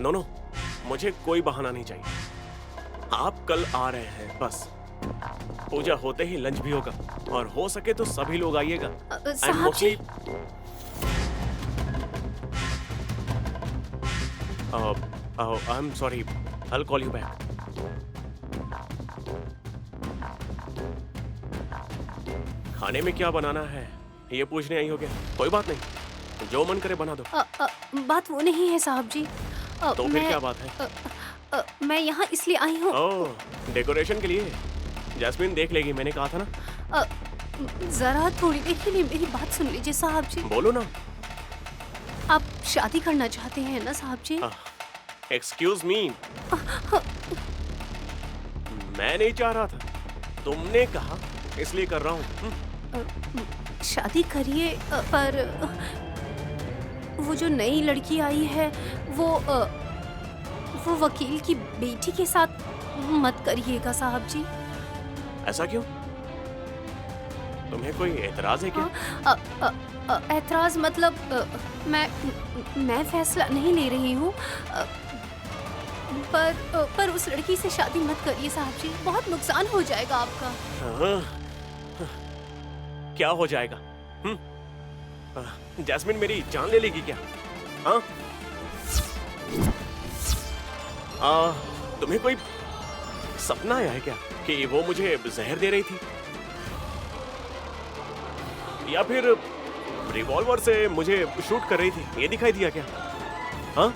No no, मुझे कोई बहाना नहीं चाहिए। आप कल आ रहे हैं बस। पूजा होते ही लंच भी होगा और हो सके तो सभी लोग आइएगा। साहब जी। I am sorry, I will call you back. खाने में क्या बनाना है ये पूछने आई हो क्या? कोई बात नहीं, जो मन करे बना दो। बात वो नहीं है साहब जी। तो फिर क्या बात है? मैं यहाँ इसलिए आई हूँ। ओह, डेकोरेशन के लिए। जैस्मिन देख लेगी, मैंने कहा था ना। जरा थोड़ी देर के लिए मेरी बात सुन लीजिए साहब जी। बोलो ना। आप शादी करना चाहते हैं ना साहब जी? एक्सक्यूज मी, मैं नहीं चाह रहा था, तुमने कहा इसलिए कर रहा हूँ। शादी करिए, पर वो जो नई लड़की आई है वो वकील की बेटी के साथ मत करिएगा साहब जी। ऐसा क्यों? तुम्हें कोई एतराज है क्या? एतराज मतलब मैं फैसला नहीं ले रही हूँ, पर उस लड़की से शादी मत करिए साहब जी, बहुत नुकसान हो जाएगा आपका। क्या हो जाएगा? जैस्मिन मेरी जान ले लेगी क्या? हाँ? तुम्हें कोई सपना आया है क्या कि वो मुझे जहर दे रही थी, या फिर रिवॉल्वर से मुझे शूट कर रही थी, ये दिखाई दिया क्या? हाँ?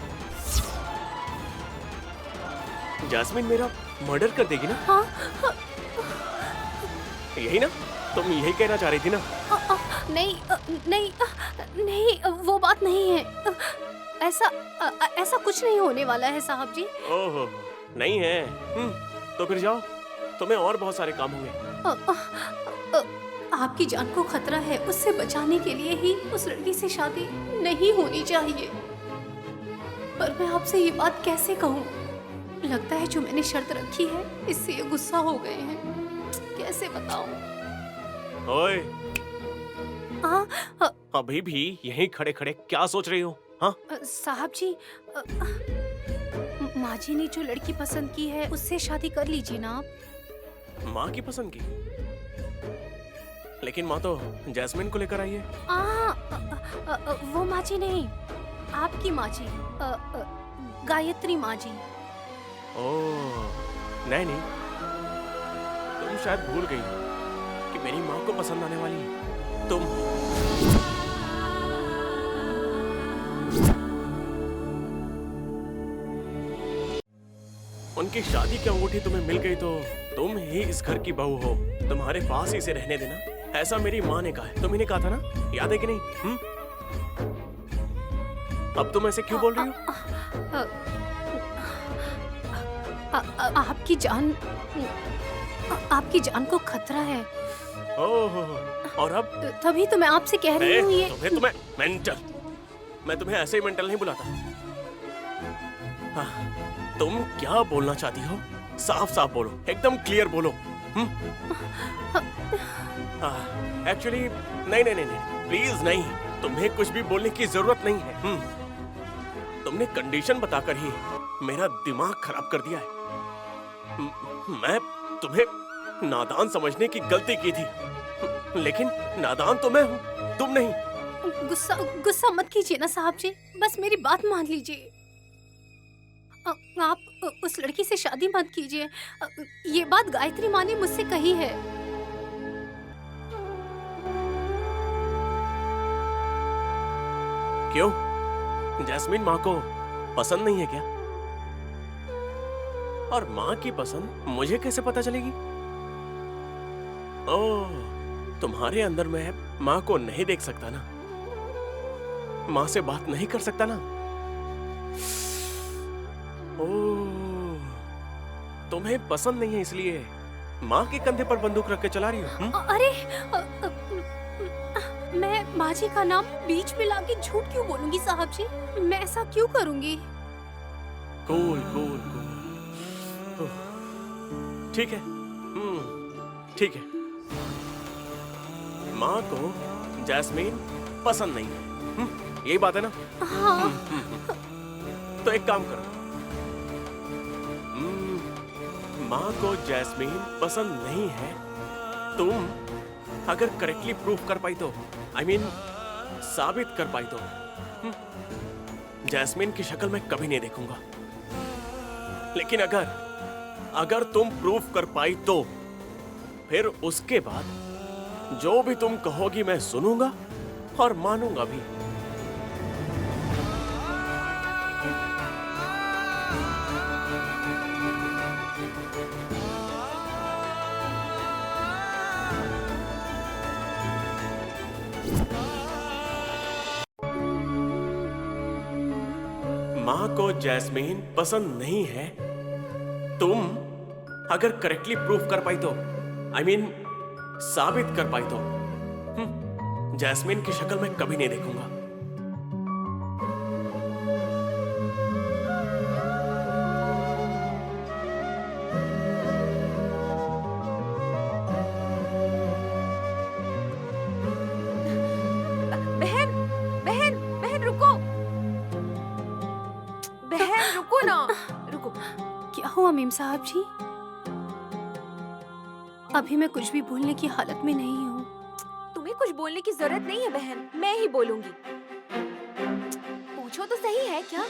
जैस्मिन मेरा मर्डर कर देगी ना? हाँ, यही ना? तुम यही कहना चाह रही थी ना? नहीं, वो बात नहीं है। ऐसा कुछ नहीं होने वाला है साहब जी। ओहो, नहीं है? तो फिर जाओ, तुम्हें और बहुत सारे काम होंगे। आपकी जान को खतरा है, उससे बचाने के लिए ही उस लड़की से शादी नहीं होनी चाहिए। पर मैं आपसे ये बात कैसे कहूँ? लगता है जो मैंने शर्त रखी है इससे ये गुस्सा हो गए हैं। कैसे बताऊं? ओए, हाँ, अभी भी यहीं खड़े खड़े क्या सोच रही हो? हाँ? साहब जी, माँ जी ने जो लड़की पसंद की है उससे शादी कर लीजिए ना आप। माँ की पसंद की? लेकिन माँ तो जैस्मिन को लेकर आई है। वो माँ जी नहीं, आपकी माँ जी, गायत्री माँ जी। ओह, नहीं, तुम शायद भूल गई कि मेरी माँ को पसंद आने वाली तुम। उनकी शादी की अंगूठी तुम्हें मिल गई तो तुम ही इस घर की बहू हो, तुम्हारे पास ही इसे रहने देना, ऐसा मेरी माँ ने कहा है। तुम ही ने कहा था ना, याद है कि नहीं? अब तुम ऐसे क्यों बोल रही हो? आपकी जान को खतरा है। ओह, और अब? तभी तो मैं आपसे कह रही हूँ ये। तुम्हें मेंटल, मैं तुम्हें ऐसे ही मेंटल नहीं बुलाता। हाँ, तुम क्या बोलना चाहती हो? साफ साफ बोलो, एकदम क्लियर बोलो। एक्चुअली नहीं, प्लीज नहीं, तुम्हें कुछ भी बोलने की जरूरत नहीं है। तुमने कंडीशन बताकर ही मेरा दिमाग खराब कर दिया है। मैं तुम्हें नादान समझने की गलती की थी, लेकिन नादान तो मैं हूँ, तुम नहीं। गुस्सा मत कीजिए ना साहब जी, बस मेरी बात मान लीजिए। आप उस लड़की से शादी मत कीजिए। ये बात गायत्री माँ ने मुझसे कही है। क्यों? जैस्मिन माँ को पसंद नहीं है क्या? और माँ की पसंद मुझे कैसे पता चलेगी? ओह, तुम्हारे अंदर मैं माँ को नहीं देख सकता ना, माँ से बात नहीं कर सकता ना। ओह, तुम्हें पसंद नहीं है इसलिए माँ के कंधे पर बंदूक रख के चला रही हो? अरे, मैं माँ जी का नाम बीच में लाके झूठ क्यों बोलूंगी साहब जी? मैं ऐसा क्यों करूंगी? कूल, ठीक है, ठीक है। माँ को जैस्मिन पसंद नहीं है, यही बात है ना? हाँ। तो एक काम करो, माँ को जैस्मीन पसंद नहीं है। तुम अगर करेक्टली प्रूफ कर पाई तो, I mean, साबित कर पाई तो जैस्मीन की शक्ल मैं कभी नहीं देखूंगा। लेकिन अगर तुम प्रूफ कर पाई तो फिर उसके बाद जो भी तुम कहोगी मैं सुनूंगा और मानूंगा भी। माँ को जैस्मीन पसंद नहीं है। तुम अगर करेक्टली प्रूफ कर पाई तो, I mean, साबित कर पाई तो जैस्मीन की शक्ल मैं कभी नहीं देखूंगा। बहन बहन बहन रुको, बहन रुको ना, रुको। क्या हुआ मीम साहब जी? अभी मैं कुछ भी बोलने की हालत में नहीं हूँ। तुम्हें कुछ बोलने की जरूरत नहीं है बहन, मैं ही बोलूंगी। पूछो तो सही है क्या?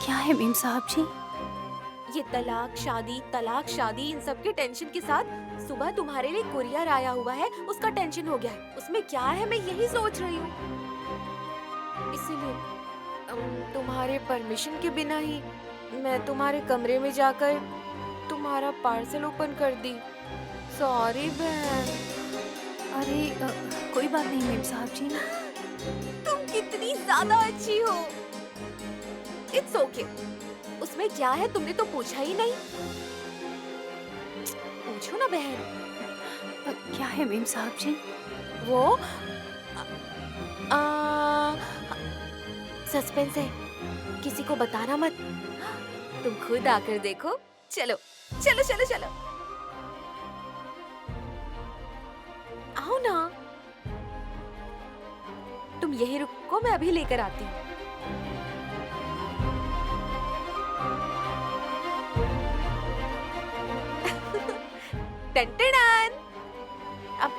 क्या है मीम साहब जी? ये तलाक शादी इन सब के टेंशन के साथ सुबह तुम्हारे लिए कुरियर आया हुआ है, उसका टेंशन हो गया है। उसमें क्या है मैं यही सोच रही हूँ। इसीलिए तुम्हारे परमिशन के बिना ही मैं तुम्हारे कमरे में जाकर तुम्हारा पार्सल ओपन कर दी। सॉरी बहन। अरे कोई बात नहीं मीम साहब जी। तुम कितनी ज्यादा अच्छी हो। It's okay. उसमें क्या है, तुमने तो पूछा ही नहीं। पूछो ना बहन। क्या है मीम साहब जी? वो सस्पेंस है, किसी को बताना मत। तुम खुद आकर देखो। चलो चलो चलो चलो, आओ ना। तुम यही रुको, मैं अभी लेकर आती हूँ। टन-टन-टन। अब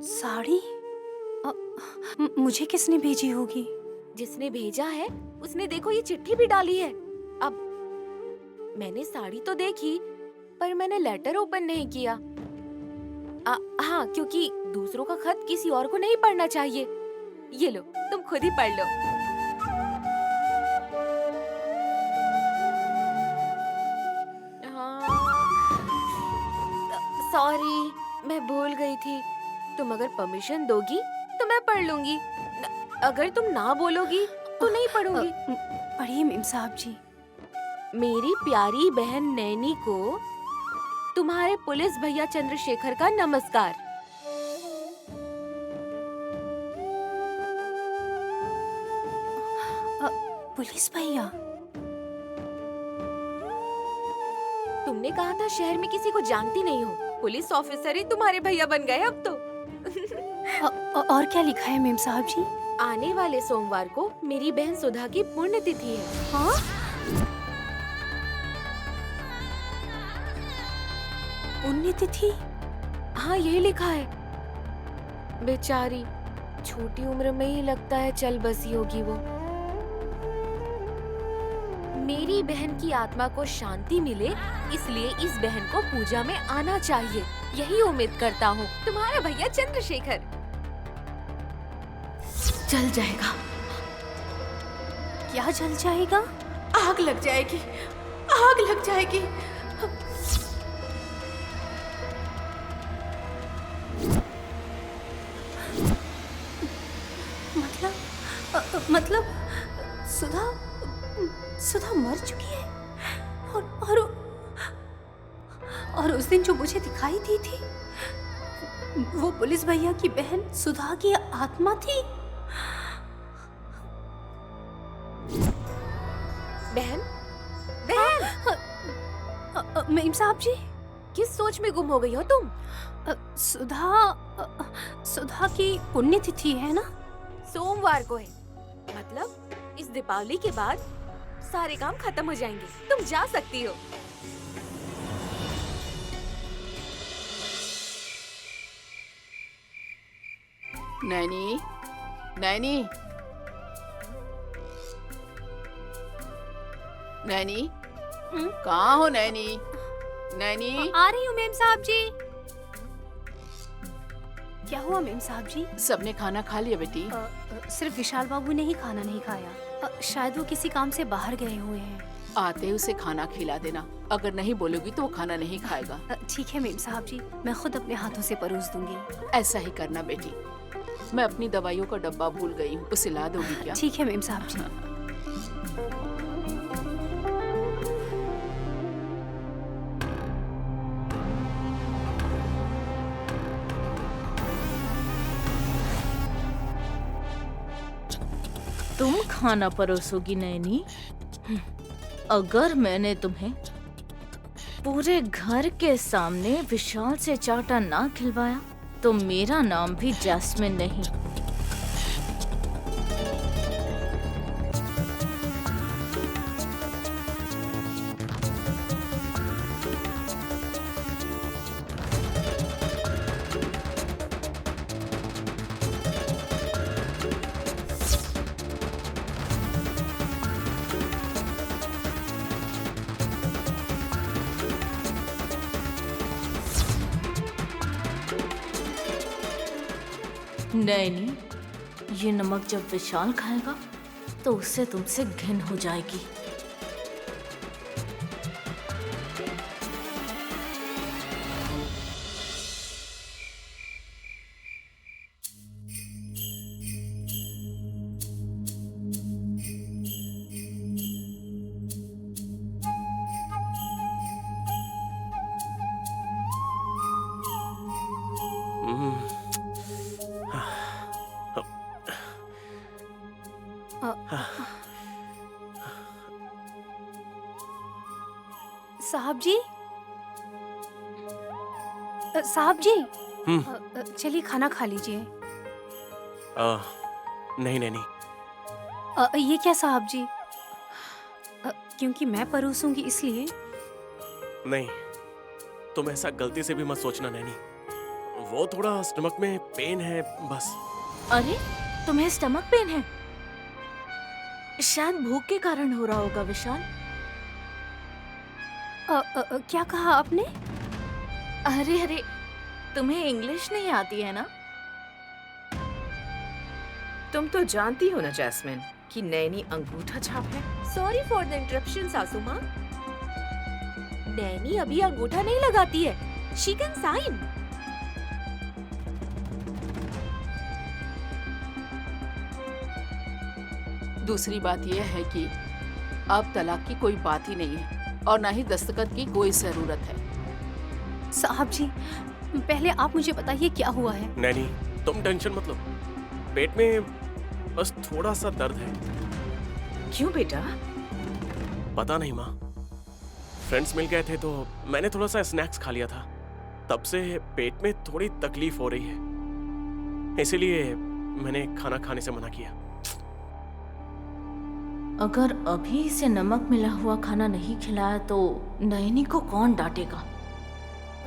साड़ी? मुझे किसने भेजी होगी? जिसने भेजा है उसने देखो ये चिट्ठी भी डाली है। अब मैंने साड़ी तो देखी पर मैंने लेटर ओपन नहीं किया। हाँ, क्योंकि दूसरों का खत किसी और को नहीं पढ़ना चाहिए। ये लो, तुम खुद ही पढ़ लो। सॉरी, मैं भूल गई थी। तुम अगर परमिशन दोगी तो मैं पढ़ लूंगी, अगर तुम ना बोलोगी तो नहीं पढ़ूंगी। पढ़िए मीम साहब जी। मेरी प्यारी बहन नैनी को तुम्हारे पुलिस भैया चंद्रशेखर का नमस्कार। पुलिस भैया? तुमने कहा था शहर में किसी को जानती नहीं हो, पुलिस ऑफिसर ही तुम्हारे भैया बन गए अब तो। और क्या लिखा है मीम साहब जी? आने वाले सोमवार को मेरी बहन सुधा की पुण्यतिथि है। हाँ? पुण्यतिथि? हाँ, यही लिखा है। बेचारी छोटी उम्र में ही लगता है चल बसी होगी वो। मेरी बहन की आत्मा को शांति मिले, इसलिए इस बहन को पूजा में आना चाहिए, यही उम्मीद करता हूँ। तुम्हारा भैया चंद्रशेखर। जल जाएगा। क्या जल जाएगा? आग लग जाएगी, आग लग जाएगी। मतलब सुधा मर चुकी है और उस दिन जो मुझे दिखाई दी थी वो पुलिस भैया की बहन सुधा की आत्मा थी। बहन, बहन, मेम साहब जी, किस सोच में गुम हो गई हो तुम? सुधा की पुण्यतिथि है ना? सोमवार को है, मतलब इस दीपावली के बाद सारे काम खत्म हो जाएंगे। तुम जा सकती हो। नैनी, नैनी, नैनी, कहाँ हो नैनी? नैनी, आ रही हूँ मेम साहब जी। क्या हुआ मेम साहब जी? सबने खाना खा लिया बेटी? सिर्फ विशाल बाबू ने ही खाना नहीं खाया। शायद वो किसी काम से बाहर गए हुए हैं। आते उसे खाना खिला देना, अगर नहीं बोलोगी तो वो खाना नहीं खाएगा। ठीक है मेम साहब जी, मैं खुद अपने हाथों से परोस दूंगी। ऐसा ही करना बेटी। मैं अपनी दवाइयों का डब्बा भूल गई हूँ, उसे ला दोगी क्या? ठीक है मेम साहब जी। तुम खाना परोसोगी नैनी? अगर मैंने तुम्हें पूरे घर के सामने विशाल से चाटा ना खिलवाया तो मेरा नाम भी जैस्मिन नहीं। नैनी, ये नमक जब विशाल खाएगा तो उससे तुमसे घिन हो जाएगी। साहब जी, साहब जी, चलिए खाना खा लीजिए। नहीं नहीं नहीं। ये क्या साहब जी? क्योंकि मैं परोसूंगी इसलिए। नहीं, तुम ऐसा गलती से भी मत सोचना नैनी। वो थोड़ा स्टमक में पेन है बस। अरे, तुम्हें स्टमक पेन है? शायद भूख के कारण हो रहा होगा विशाल। क्या कहा आपने? अरे अरे, तुम्हें इंग्लिश नहीं आती है ना? तुम तो जानती हो ना जैस्मिन कि नैनी अंगूठा छाप है। सॉरी फॉर द इंटरप्शन सासू माँ। नैनी अभी अंगूठा नहीं लगाती है। She can sign. दूसरी बात यह है कि अब तलाक की कोई बात ही नहीं है और ना ही दस्तखत की कोई जरूरत है। साहब जी, पहले आप मुझे बताइए क्या हुआ है? नैनी, तुम टेंशन मत लो। पेट में बस थोड़ा सा दर्द है। क्यों बेटा? पता नहीं माँ, फ्रेंड्स मिल गए थे तो मैंने थोड़ा सा स्नैक्स खा लिया था। तब से पेट में थोड़ी तकलीफ हो रही है, इसीलिए मैंने खाना खाने से मना किया। अगर अभी इसे नमक मिला हुआ खाना नहीं खिलाया तो नैनी को कौन डांटेगा?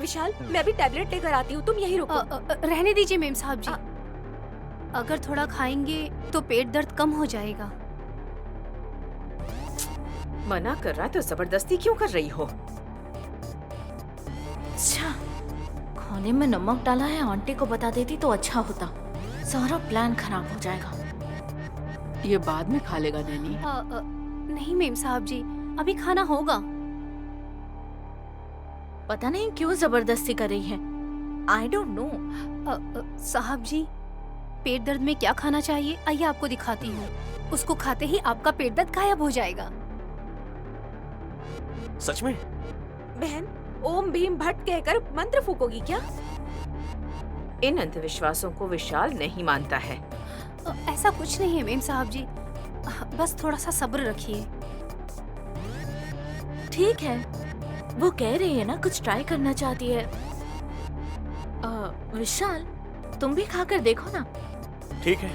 विशाल, मैं भी टैबलेट लेकर आती हूँ, तुम यहीं रुको। रहने दीजिए मेम साहब जी। अगर थोड़ा खाएंगे तो पेट दर्द कम हो जाएगा। मना कर रहा है तो जबरदस्ती क्यों कर रही हो? अच्छा, खाने में नमक डाला है, आंटी को बता देती तो अच्छा होता। सारा प्लान खराब हो जाएगा। ये बाद में खा लेगा नैनी। नहीं मेम साहब जी, अभी खाना होगा। पता नहीं क्यों जबरदस्ती कर रही है। I don't know. साहब जी, पेट दर्द में क्या खाना चाहिए? आइए आपको दिखाती हूँ। उसको खाते ही आपका पेट दर्द गायब हो जाएगा। सच में? बहन, ओम भीम भट्ट कहकर मंत्र फूकोगी क्या? इन अंधविश्वासों को विशाल नहीं मानता है। ऐसा कुछ नहीं है मेम साहब जी, बस थोड़ा सा सब्र रखिए। ठीक है, वो कह रही है ना कुछ ट्राई करना चाहती है। विशाल, तुम भी खाकर देखो ना। ठीक है,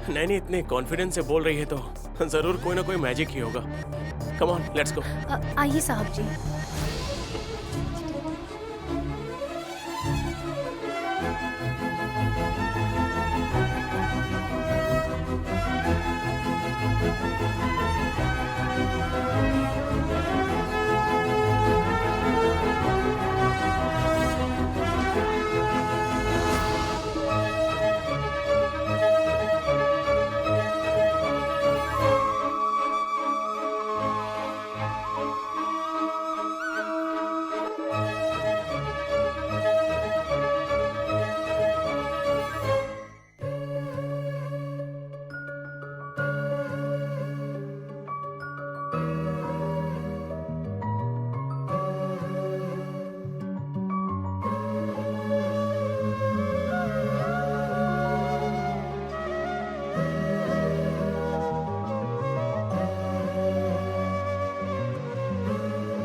नैनी इतने कॉन्फिडेंस से बोल रही है तो जरूर कोई ना कोई मैजिक ही होगा। Come on, let's go. आइए साहब जी।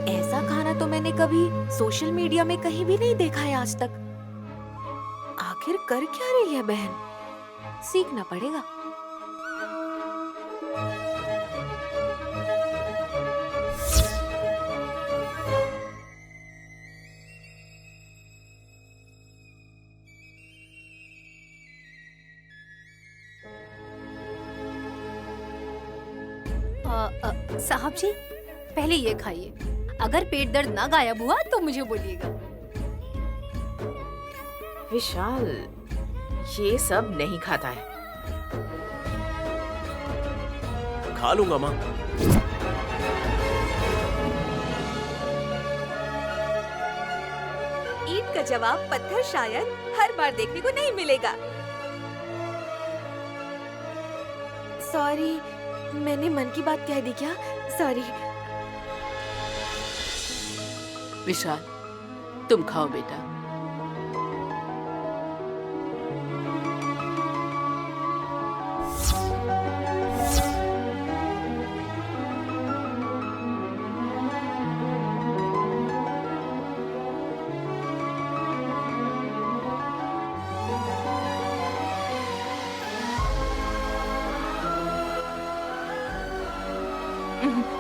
ऐसा खाना तो मैंने कभी सोशल मीडिया में कहीं भी नहीं देखा है आज तक। आखिर कर क्या रही है बहन? सीखना पड़ेगा। साहब जी, पहले ये खाइए। अगर पेट दर्द ना गायब हुआ तो मुझे बोलिएगा। विशाल ये सब नहीं खाता है। खा लूंगा माँ। ईंट का जवाब पत्थर शायद हर बार देखने को नहीं मिलेगा। सॉरी, मैंने मन की बात कह दी क्या? सॉरी। विशाल, तुम खाओ बेटा।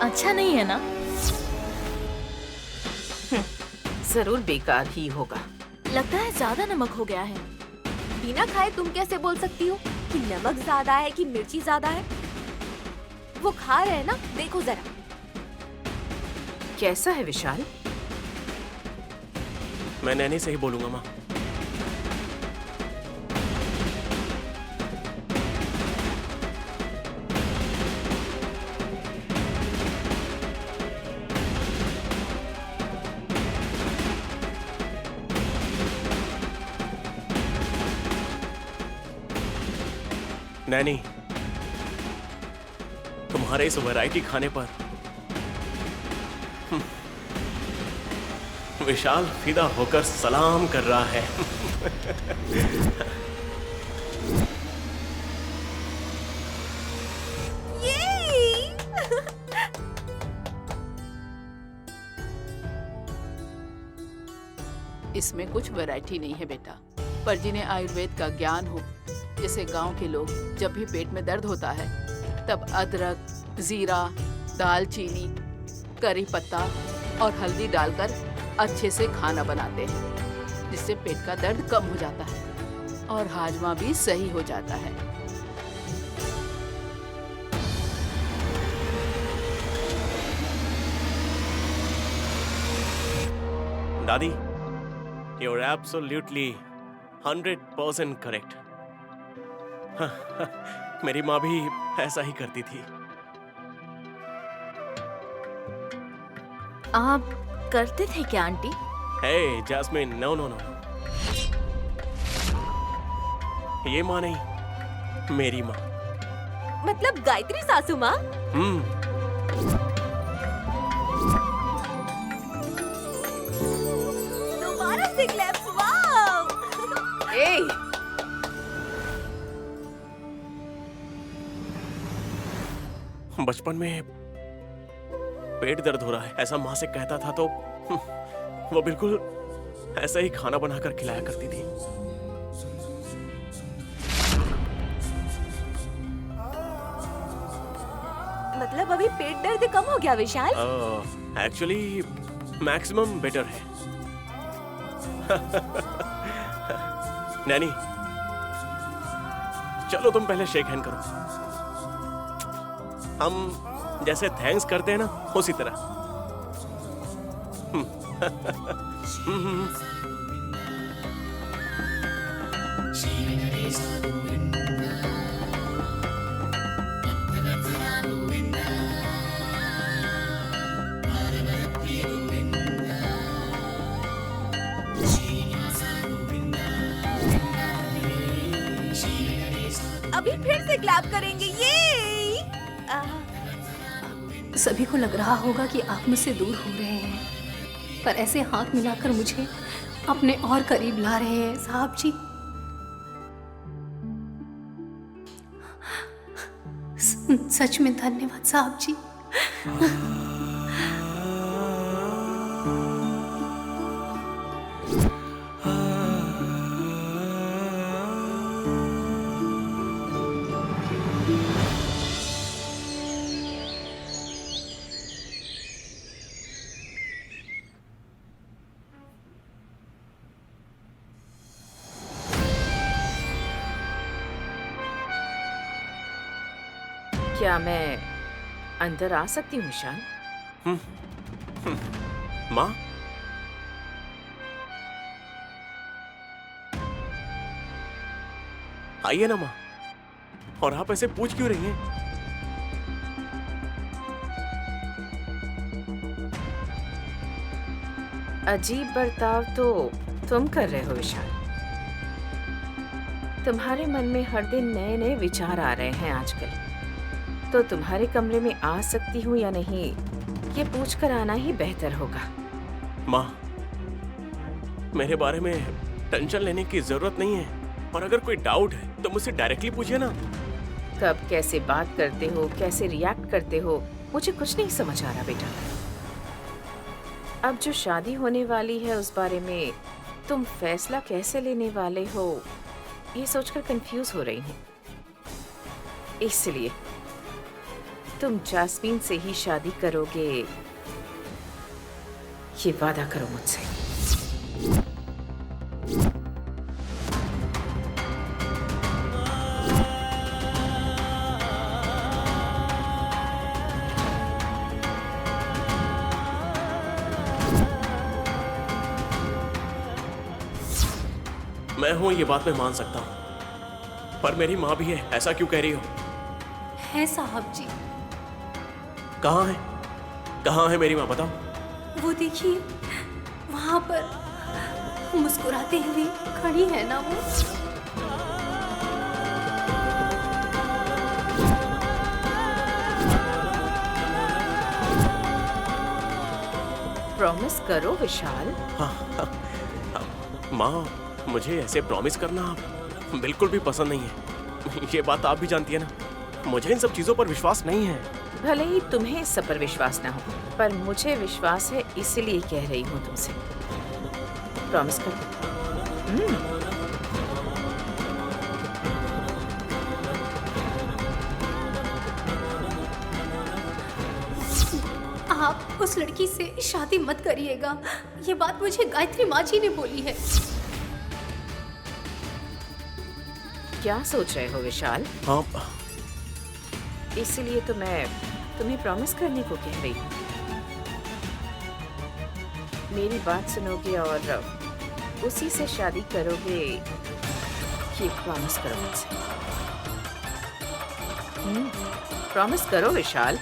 अच्छा नहीं है ना? जरूर बेकार ही होगा। लगता है ज्यादा नमक हो गया है। बिना खाए तुम कैसे बोल सकती हो कि नमक ज्यादा है कि मिर्ची ज्यादा है? वो खा रहे हैं ना, देखो जरा। कैसा है विशाल? मैं नैनी से ही बोलूंगा माँ। नैनी, तुम्हारे इस वैरायटी खाने पर विशाल फिदा होकर सलाम कर रहा है। इसमें कुछ वैरायटी नहीं है बेटा, पर जिन्हें आयुर्वेद का ज्ञान हो, जैसे गांव के लोग जब भी पेट में दर्द होता है तब अदरक, जीरा, दालचीनी, करी पत्ता और हल्दी डालकर अच्छे से खाना बनाते हैं, जिससे पेट का दर्द कम हो जाता है और हाजमा भी सही हो जाता है। दादी, you're absolutely 100% correct. मेरी माँ भी ऐसा ही करती थी। आप करते थे क्या aunty? Hey, Jasmine, no, no, no. ये माँ नहीं, मेरी माँ। मतलब गायत्री सासू माँ? दोबारा से क्लैप्स, वाव! ए, बचपन में पेट दर्द हो रहा है ऐसा माँ से कहता था तो वो बिल्कुल ऐसा ही खाना बनाकर खिलाया करती थी। मतलब अभी पेट दर्द कम हो गया विशाल? एक्चुअली मैक्सिमम बेटर है। नैनी चलो तुम पहले शेक हैंड करो, हम जैसे थैंक्स करते हैं ना उसी तरह। अभी फिर से क्लैप करेंगे ये। सभी को लग रहा होगा कि आप मुझसे दूर हो रहे हैं, पर ऐसे हाथ मिलाकर मुझे अपने और करीब ला रहे हैं साहब जी। सच में धन्यवाद साहब जी। क्या मैं अंदर आ सकती हूँ विशाल? माँ आइए ना माँ। और आप ऐसे पूछ क्यों रही हैं? अजीब बर्ताव तो तुम कर रहे हो विशाल। तुम्हारे मन में हर दिन नए नए विचार आ रहे हैं आजकल। तो तुम्हारे कमरे में आ सकती हूँ या नहीं ये पूछकर आना ही बेहतर होगा। माँ मेरे बारे में टेंशन लेने की जरूरत नहीं है, और अगर कोई डाउट है तो मुझसे डायरेक्टली पूछिए ना। कब कैसे बात करते हो, कैसे रिएक्ट करते हो, मुझे कुछ नहीं समझ आ रहा बेटा। अब जो शादी होने वाली है उस बारे में तुम फैसला कैसे लेने वाले हो ये सोचकर कंफ्यूज हो रही हूँ। इसलिए तुम जास्मीन से ही शादी करोगे ये वादा करो मुझसे। मैं हूं ये बात मैं मान सकता हूं, पर मेरी माँ भी है, ऐसा क्यों कह रही हो? है साहब जी। कहाँ है? कहाँ है मेरी माँ, बताओ। वो देखिए वहां पर मुस्कुराते हुए खड़ी है ना वो। प्रॉमिस करो विशाल। माँ मुझे ऐसे प्रॉमिस करना बिल्कुल भी पसंद नहीं है। ये बात आप भी जानती है ना, मुझे इन सब चीजों पर विश्वास नहीं है। भले ही तुम्हें इस सब पर विश्वास ना हो, पर मुझे विश्वास है, इसीलिए कह रही हूँ तुमसे। प्रॉमिस करो। आप उस लड़की से शादी मत करिएगा, ये बात मुझे गायत्री माँ जी ने बोली है। क्या सोच रहे हो विशाल? हाँ इसीलिए तो मैं तुम्हें प्रॉमिस करने को कह रही हूँ। मेरी बात सुनोगे और उसी से शादी करोगे, ये प्रॉमिस करो मुझसे। प्रॉमिस करो विशाल।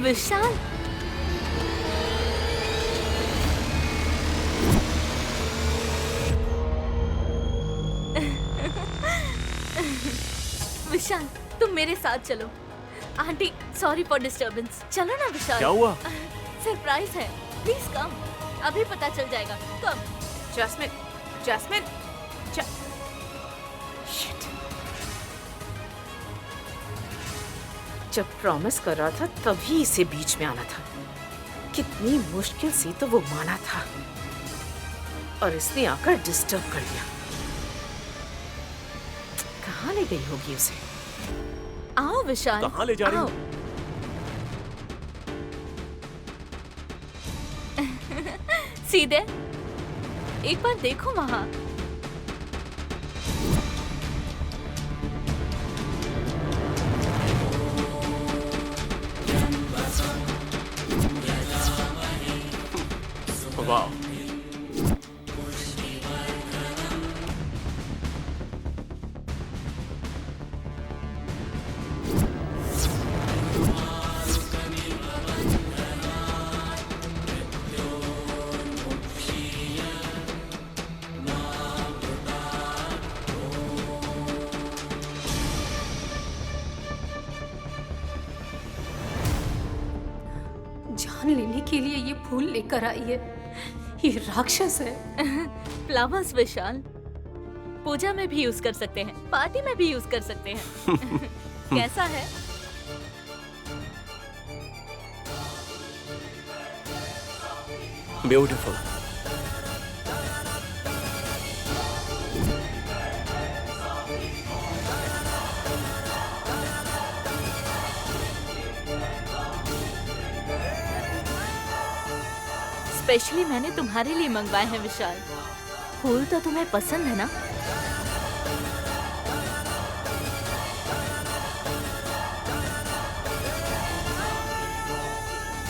विशाल, विशाल, तुम मेरे साथ चलो। Aunty, sorry for disturbance. चलो ना विशाल। क्या हुआ? सरप्राइज है, प्लीज कम। अभी पता चल जाएगा, कम। Jasmine, Jasmine, shit. जब प्रॉमिस कर रहा था तभी इसे बीच में आना था। कितनी मुश्किल से तो वो माना था और इसने आकर डिस्टर्ब कर दिया। कहाँ ले गई होगी उसे? आओ विशाल। कहाँ ले जा रही हो? सीधे एक बार देखो वहाँ। वाह, जान लेने के लिए ये फूल लेकर आई है। ये राक्षस है। फ्लावर्स विशाल, पूजा में भी यूज कर सकते हैं, पार्टी में भी यूज कर सकते हैं। कैसा है? ब्यूटीफुल। स्पेशली मैंने तुम्हारे लिए मंगवाए हैं विशाल। फूल तो तुम्हें पसंद है ना?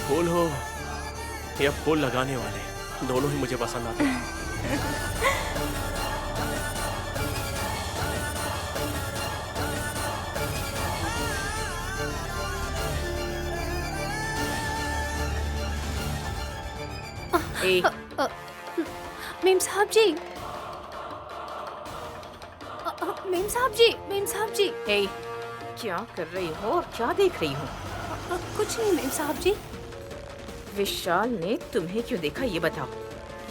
फूल हो या फूल लगाने वाले, दोनों ही मुझे पसंद आते हैं। ए, मेम साहब जी, मेम साहब जी, मेम साहब जी। ए, क्या कर रही हो और क्या देख रही हो? कुछ नहीं मेम साहब जी। विशाल ने तुम्हें क्यों देखा ये बताओ।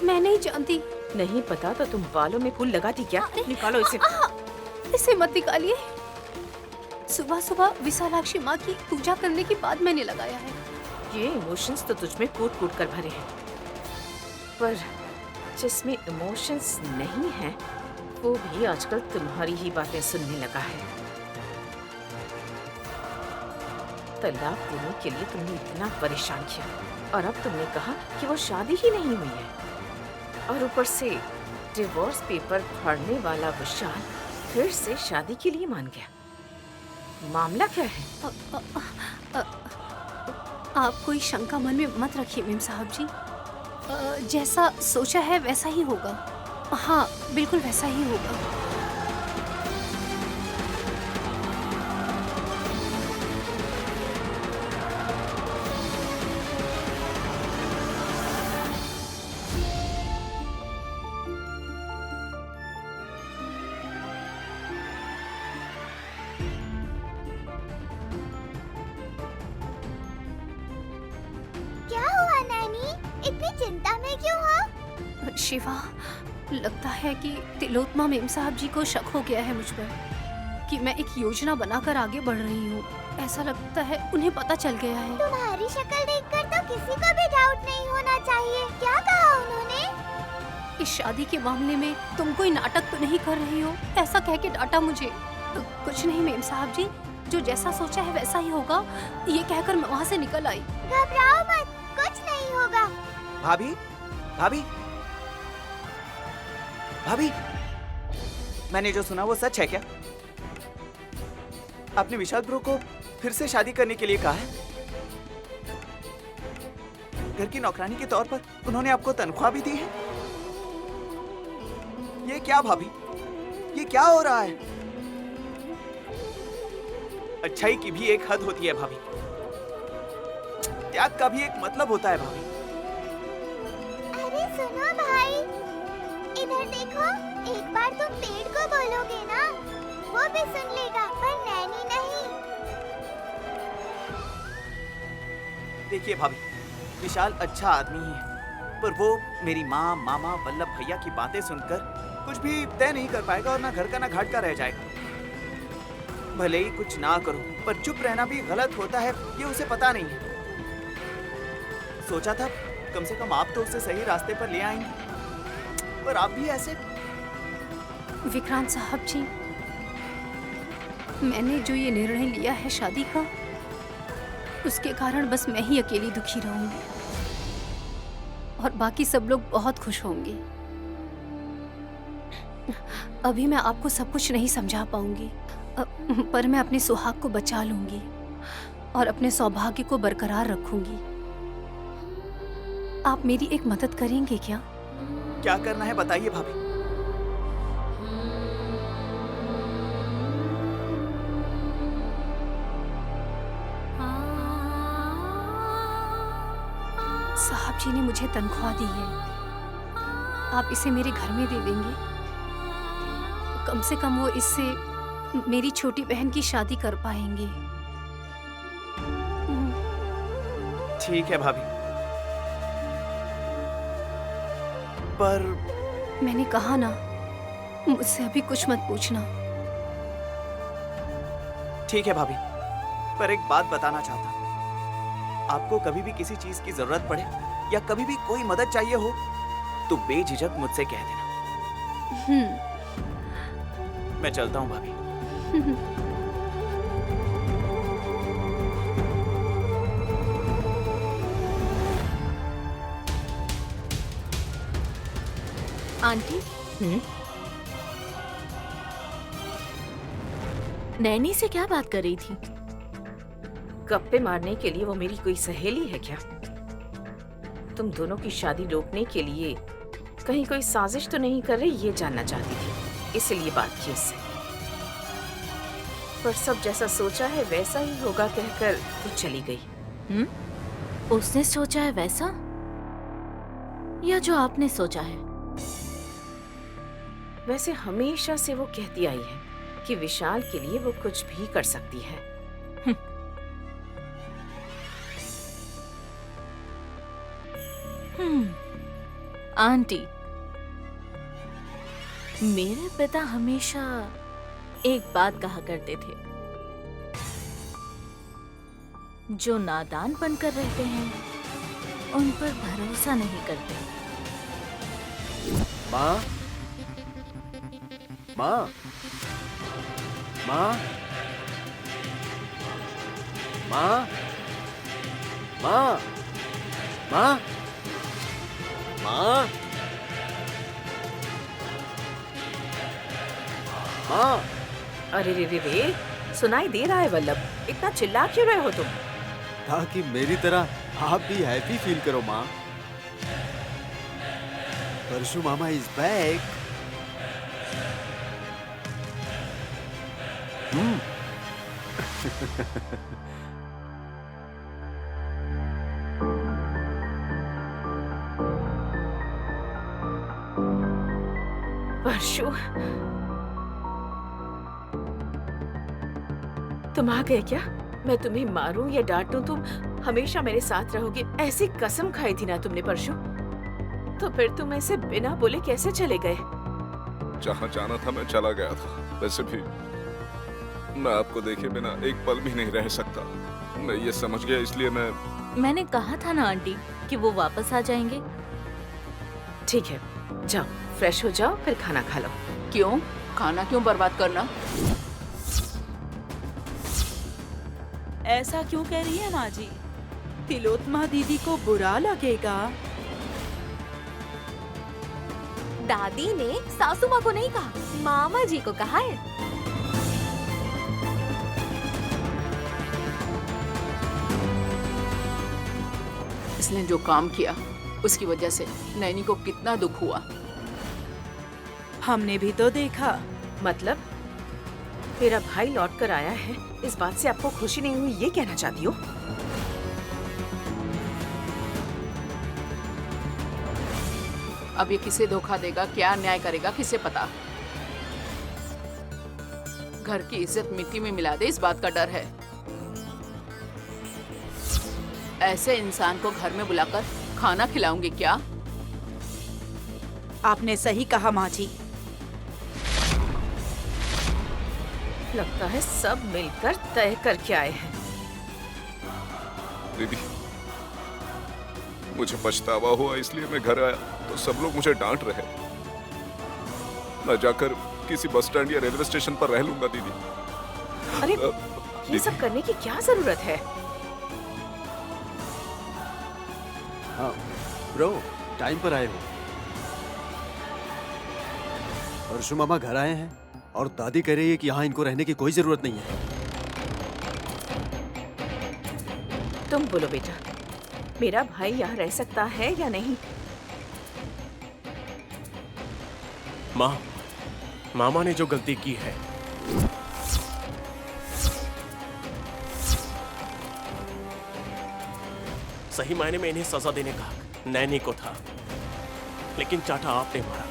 मैं नहीं जानती। नहीं पता तो तुम बालों में फूल लगाती क्या? निकालो इसे। इसे मत निकालिए। सुबह सुबह विशालाक्षी माँ की पूजा करने के बाद मैंने लगाया है। ये इमोशंस तो तुझमें कूट कूट कर भरे हैं, पर जिसमें इमोशंस नहीं है वो भी आजकल तुम्हारी ही बातें सुनने लगा है। तलाक देने के लिए तुमने इतना परेशान किया और अब तुमने कहा कि वो शादी ही नहीं हुई है, और ऊपर से डिवोर्स पेपर फाड़ने वाला विशाल फिर से शादी के लिए मान गया। मामला क्या है? आप कोई शंका मन में मत रखिए मेम साहब जी। जैसा सोचा है वैसा ही होगा। हाँ, बिल्कुल वैसा ही होगा। क्या हुआ नानी? इतनी चिंता में क्यों हो? शिवा, लगता है कि तिलोत्मा मेम साहब जी को शक हो गया है मुझ पर कि मैं एक योजना बनाकर आगे बढ़ रही हूँ। ऐसा लगता है उन्हें पता चल गया है। तुम्हारी शक्ल देखकर तो किसी को भी डाउट नहीं होना चाहिए। क्या कहा उन्होंने? इस शादी के मामले में तुम कोई नाटक तो नहीं कर रही हो, ऐसा कह के डांटा मुझे। कुछ नहीं मेम साहब जी, जो जैसा सोचा है वैसा ही होगा, ये कहकर मैं वहाँ से निकल आई। घबराओ मत, कुछ नहीं होगा। भाभी, भाभी, भाभी, मैंने जो सुना वो सच है क्या? आपने विशाल ब्रो को फिर से शादी करने के लिए कहा है? घर की नौकरानी के तौर पर उन्होंने आपको तनख्वाह भी दी है? ये क्या भाभी, ये क्या हो रहा है? अच्छाई की भी एक हद होती है भाभी, त्याग का भी एक मतलब होता है भाभी। अरे सुनो भाई, इधर देखो। एक बार तुम पेड़ को बोलोगे ना वो भी सुन लेगा, पर नैनी नहीं। देखिए भाभी, विशाल अच्छा आदमी ही है, पर वो मेरी माँ, मामा, वल्लभ भैया की बातें सुनकर कुछ भी तय नहीं कर पाएगा और ना घर का ना घाट का रह जाएगा। भले ही कुछ ना करो, पर चुप रहना भी गलत होता है, ये उसे पता नहीं है। सोचा था कम से कम आप तो उसे सही रास्ते पर ले आएंगे, पर आप भी ऐसे। विक्रांत साहब जी, मैंने जो ये निर्णय लिया है शादी का, उसके कारण बस मैं ही अकेली दुखी रहूंगी और बाकी सब लोग बहुत खुश होंगे। अभी मैं आपको सब कुछ नहीं समझा पाऊंगी, पर मैं अपने सुहाग को बचा लूंगी और अपने सौभाग्य को बरकरार रखूंगी। आप मेरी एक मदद करेंगे क्या? क्या करना है बताइए भाभी। साहब जी ने मुझे तनख्वाह दी है, आप इसे मेरे घर में दे देंगे? कम से कम वो इससे मेरी छोटी बहन की शादी कर पाएंगे। ठीक है भाभी, पर मैंने कहा ना, मुझसे अभी कुछ मत पूछना। ठीक है भाभी, पर एक बात बताना चाहता हूँ। आपको कभी भी किसी चीज की जरूरत पड़े या कभी भी कोई मदद चाहिए हो तो बेझिझक मुझसे कह देना। मैं चलता हूँ भाभी। आंटी, नैनी से क्या बात कर रही थी? गप्पे मारने के लिए वो मेरी कोई सहेली है क्या? तुम दोनों की शादी रोकने के लिए कहीं कोई साजिश तो नहीं कर रही, ये जानना चाहती थी, इसलिए बात की उससे। पर सब जैसा सोचा है वैसा ही होगा कहकर वो चली गई। उसने सोचा है वैसा या जो आपने सोचा है? वैसे हमेशा से वो कहती आई है कि विशाल के लिए वो कुछ भी कर सकती है। आंटी, मेरे पिता हमेशा एक बात कहा करते थे, जो नादान बनकर रहते हैं उन पर भरोसा नहीं करते। माँ, माँ, माँ, माँ, माँ, माँ, माँ, माँ। अरे रे रे रे, सुनाई दे रहा है वल्लभ, इतना चिल्ला क्यों रहे हो तुम? ताकि मेरी तरह आप भी हैप्पी फील करो माँ। परशु मामा इज बैक। परशु, तुम आ गए क्या? मैं तुम्हें मारूं या डांटूं, तुम हमेशा मेरे साथ रहोगे, ऐसी कसम खाई थी ना तुमने परशु। तो फिर तुम ऐसे बिना बोले कैसे चले गए? जहाँ जाना था मैं चला गया था। वैसे भी मैं आपको देखे बिना एक पल भी नहीं रह सकता। मैं ये समझ गया, इसलिए मैंने कहा था ना आंटी कि वो वापस आ जाएंगे। ठीक है, जाओ फ्रेश हो जाओ, फिर खाना खा लो। क्यों? खाना क्यों बर्बाद करना? ऐसा क्यों कह रही है माँ जी? तिलोत्मा दीदी को बुरा लगेगा। दादी ने सासू माँ को नहीं कहा, मामा जी को कहा है। इसने जो काम किया उसकी वजह से नैनी को कितना दुख हुआ। हमने भी तो देखा। मतलब मेरा भाई लौट कर आया है, इस बात से आपको खुशी नहीं हुई, ये कहना चाहती हो? अब ये किसे धोखा देगा, क्या अन्याय करेगा, किसे पता। घर की इज्जत मिट्टी में मिला दे, इस बात का डर है। ऐसे इंसान को घर में बुलाकर खाना खिलाऊंगी क्या? आपने सही कहा माँ जी। लगता है सब मिलकर तय करके आए हैं। दीदी, मुझे पछतावा हुआ इसलिए मैं घर आया तो सब लोग मुझे डांट रहे। मैं जाकर किसी बस स्टैंड या रेलवे स्टेशन पर रह लूंगा दीदी। अरे ये दीदी, सब करने की क्या जरूरत है? हाँ ब्रो, टाइम पर आए हो। परशु मामा घर आए हैं और दादी कह रही है कि यहाँ इनको रहने की कोई जरूरत नहीं है। तुम बोलो बेटा, मेरा भाई यहाँ रह सकता है या नहीं? माँ, मामा ने जो गलती की है सही मायने में इन्हें सजा देने का हक नैनी को था, लेकिन चाटा आपने मारा।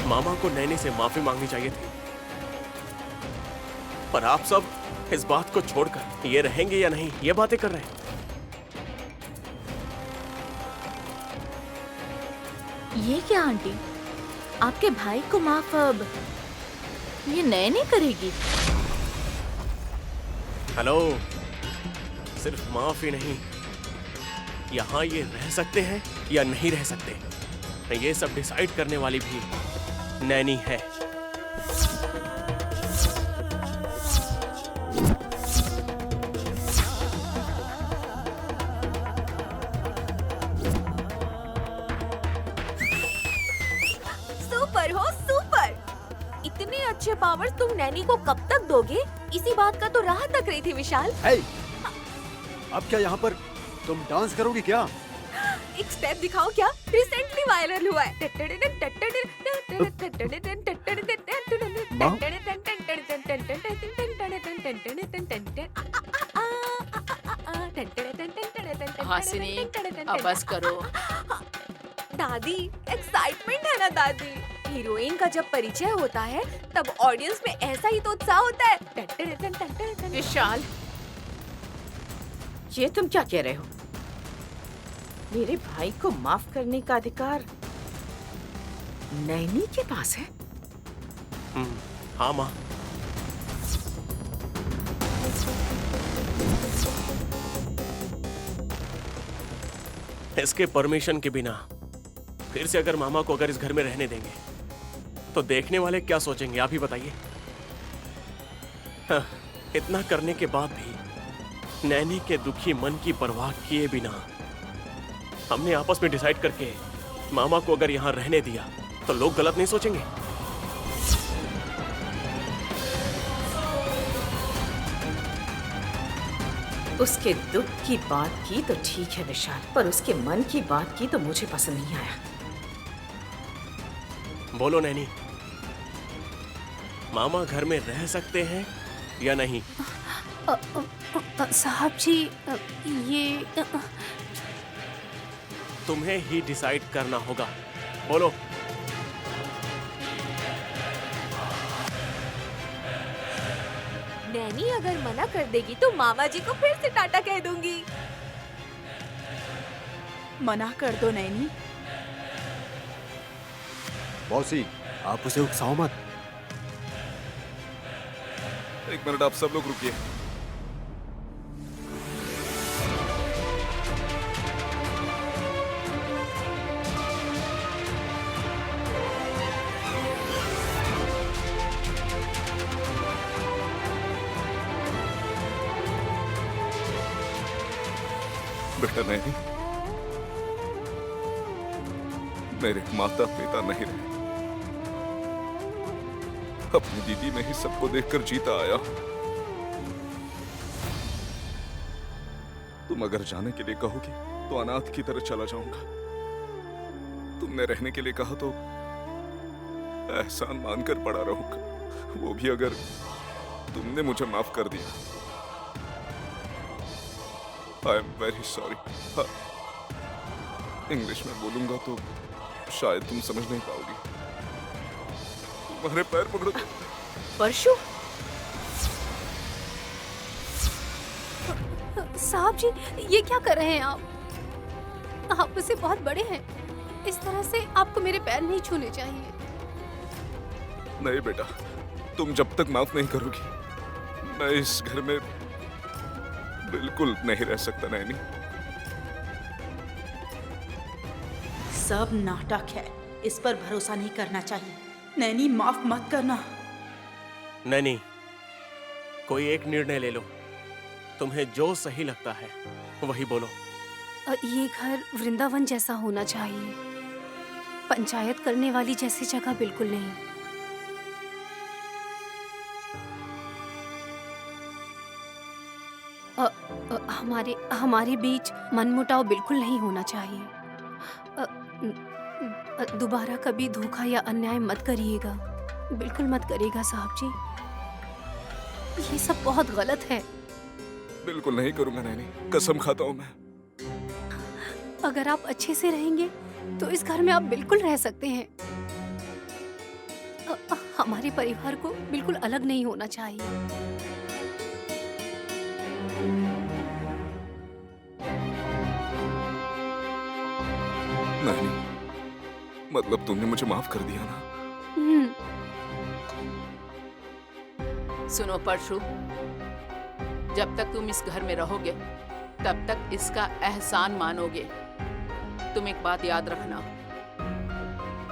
मामा को नैनी से माफी मांगनी चाहिए थी, पर आप सब इस बात को छोड़कर ये रहेंगे या नहीं ये बातें कर रहे हैं। ये क्या आंटी, आपके भाई को माफ अब ये नैनी करेगी? हेलो, सिर्फ माफ ही नहीं, यहाँ ये रह सकते हैं या नहीं रह सकते, ये सब डिसाइड करने वाली भी नैनी है। सुपर हो सुपर! इतने अच्छे पावर्स तुम नैनी को कब तक दोगे? इसी बात का तो राह तक रही थी विशाल। हे, अब क्या यहाँ पर तुम डांस करोगी क्या? एक स्टेप दिखाओ क्या? रिसेंटली वायरल हुआ है। माँ? हासिनी, अब बस करो। दादी, एक्साइटमेंट है ना दादी। हीरोइन का जब परिचय होता है तब ऑडियंस में ऐसा ही तो उत्साह होता है। विशाल, ये तुम क्या कह रहे हो? मेरे भाई को माफ करने का अधिकार नैनी के पास है? हाँ माँ, इसके परमिशन के बिना फिर से अगर मामा को अगर इस घर में रहने देंगे तो देखने वाले क्या सोचेंगे, आप ही बताइए। हाँ, इतना करने के बाद भी नैनी के दुखी मन की परवाह किए बिना हमने आपस में डिसाइड करके मामा को अगर यहाँ रहने दिया तो लोग गलत नहीं सोचेंगे। उसके दुख की बात की तो ठीक है विशाल, पर उसके मन की बात की तो मुझे पसंद नहीं आया। बोलो नैनी, मामा घर में रह सकते हैं या नहीं? साहब जी, ये तुम्हें ही डिसाइड करना होगा, बोलो। नैनी अगर मना कर देगी तो मामा जी को फिर से टाटा कह दूंगी। मना कर दो नैनी। बॉसी, आप उसे उकसाओ मत। एक मिनट, आप सब लोग रुकिए। बेटा नहीं, मेरे माता पिता नहीं रहे, अपनी दीदी में ही सबको देखकर जीता आया। तुम अगर जाने के लिए कहोगी तो अनाथ की तरह चला जाऊंगा। तुमने रहने के लिए कहा तो एहसान मानकर पड़ा रहूंगा, वो भी अगर तुमने मुझे माफ कर दिया। I am very sorry. English में बोलूंगा तो शायद तुम समझ नहीं पाओगी। तुम्हारे पैर पकड़ो तो। परशु, साहब जी, ये क्या कर रहे हैं आप? आप मुझसे बहुत बड़े हैं, इस तरह से आपको मेरे पैर नहीं छूने चाहिए। नहीं बेटा, तुम जब तक माफ नहीं करोगी मैं इस घर में बिल्कुल नहीं रह सकता नैनी। सब नाटक है, इस पर भरोसा नहीं करना चाहिए। नैनी, माफ मत करना। नैनी, कोई एक निर्णय ले लो। तुम्हें जो सही लगता है वही बोलो। ये घर वृंदावन जैसा होना चाहिए, पंचायत करने वाली जैसी जगह बिल्कुल नहीं। हमारे बीच मनमुटाव बिल्कुल नहीं होना चाहिए। दोबारा कभी धोखा या अन्याय मत करिएगा, बिल्कुल मत करिएगा साहब जी। ये सब बहुत गलत है। बिल्कुल नहीं करूंगा नैनी, कसम खाता हूं मैं। अगर आप अच्छे से रहेंगे तो इस घर में आप बिल्कुल रह सकते हैं। हमारे परिवार को बिल्कुल अलग नहीं होना चाहिए। नैनी, मतलब तुमने मुझे माफ कर दिया ना? सुनो परशु, जब तक तुम इस घर में रहोगे तब तक इसका एहसान मानोगे। तुम एक बात याद रखना,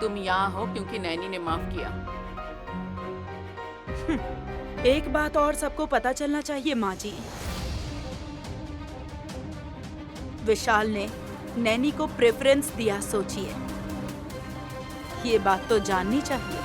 तुम यहाँ हो क्योंकि नैनी ने माफ किया। एक बात और सबको पता चलना चाहिए माँ जी, विशाल ने नैनी को प्रेफरेंस दिया। सोचिए, ये बात तो जाननी चाहिए।